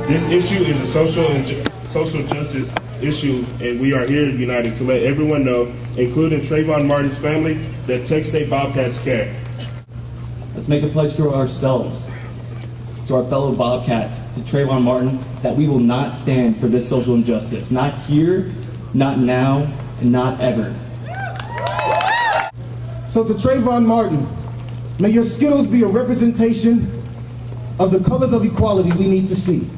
This issue is a social justice issue, and we are here united to let everyone know, including Trayvon Martin's family, that Texas State Bobcats care. Let's make a pledge to ourselves, to our fellow Bobcats, to Trayvon Martin, that we will not stand for this social injustice. Not here, not now, and not ever. So to Trayvon Martin, may your Skittles be a representation of the colors of equality we need to see.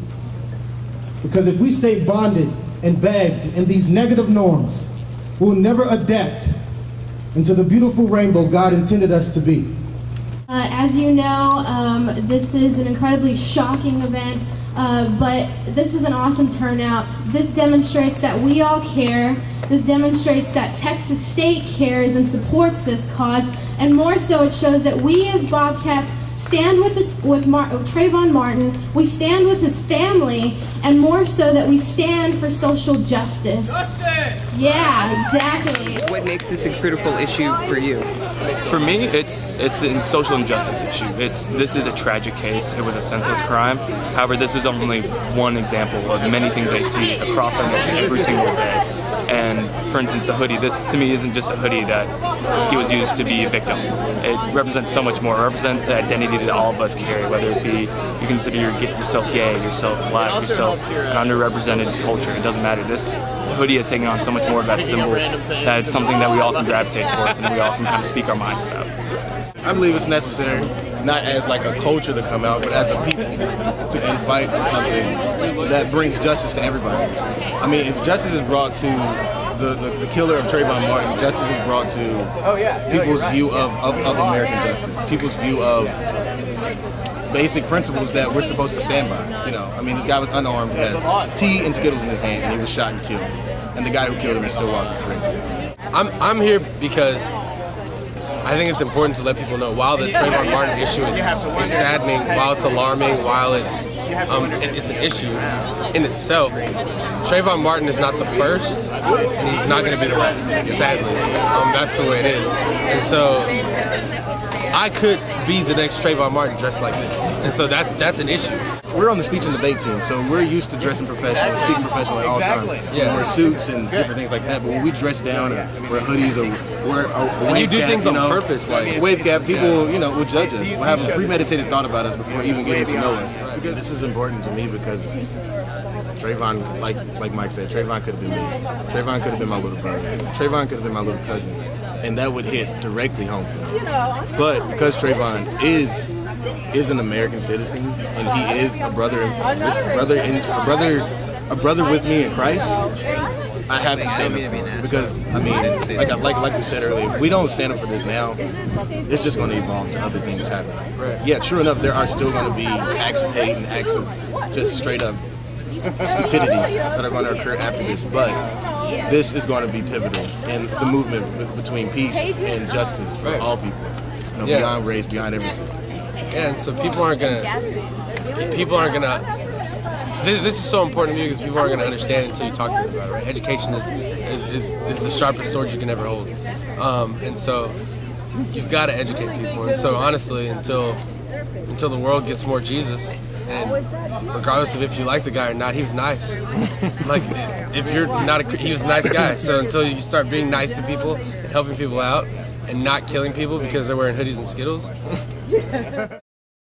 Because if we stay bonded and bagged in these negative norms, we'll never adapt into the beautiful rainbow God intended us to be. As you know, this is an incredibly shocking event, but this is an awesome turnout. This demonstrates that we all care. This demonstrates that Texas State cares and supports this cause, and more so, it shows that we as Bobcats stand with Trayvon Martin, we stand with his family, and more so that we stand for social justice. Yeah, exactly. What makes this a critical issue for you? For me, it's a social injustice issue. This is a tragic case. It was a senseless crime. However, this is only one example of many things I see across our nation every single day. And for instance, the hoodie, this to me isn't just a hoodie that he was used to be a victim. It represents so much more. It represents the identity that all of us carry, whether it be you consider yourself gay, yourself black, yourself an underrepresented culture. It doesn't matter. This hoodie has taken on so much more of that symbol that it's something that we all can gravitate towards and we all can kind of speak our minds about. I believe it's necessary, not as like a culture to come out, but as a people to and fight for something that brings justice to everybody. I mean, if justice is brought to the killer of Trayvon Martin, justice is brought to people's view of American justice, people's view of basic principles that we're supposed to stand by. You know, I mean, this guy was unarmed, he had tea and Skittles in his hand, and he was shot and killed. And the guy who killed him is still walking free. I'm here because I think it's important to let people know, while the Trayvon Martin issue is saddening, while it's alarming, while it's an issue in itself, Trayvon Martin is not the first, and he's not going to be the last, sadly. That's the way it is. And so I could be the next Trayvon Martin dressed like this. And so that's an issue. We're on the speech and debate team, so we're used to dressing professionally, speaking professionally all the time. So we wear suits and different things like that, but when we dress down and wear hoodies or wear a wave you do cap, things on purpose, like wave cap, people, you know, will judge us. Will have a premeditated thought about us before even getting to know us. Because this is important to me because Trayvon, like Mike said, Trayvon could have been me. Trayvon could have been my little brother. Trayvon could have been my little cousin. And that would hit directly home for me. But because Trayvon is an American citizen and he is a brother with me in Christ, I have to stand up for him. Because I mean, like we said earlier, if we don't stand up for this now, it's just going to evolve to other things happening. Yeah, sure enough, there are still going to be acts of hate and acts of just straight up stupidity that are going to occur after this, but this is going to be pivotal in the movement between peace and justice for all people, you know, beyond race, beyond everything. Yeah, and so people aren't gonna. This is so important to me because people aren't gonna understand until you talk to them about it. Right? Education is the sharpest sword you can ever hold, and so you've got to educate people. And so honestly, until the world gets more Jesus. And regardless of if you like the guy or not, he was nice. Like, if you're not he was a nice guy. So until you start being nice to people and helping people out and not killing people because they're wearing hoodies and Skittles.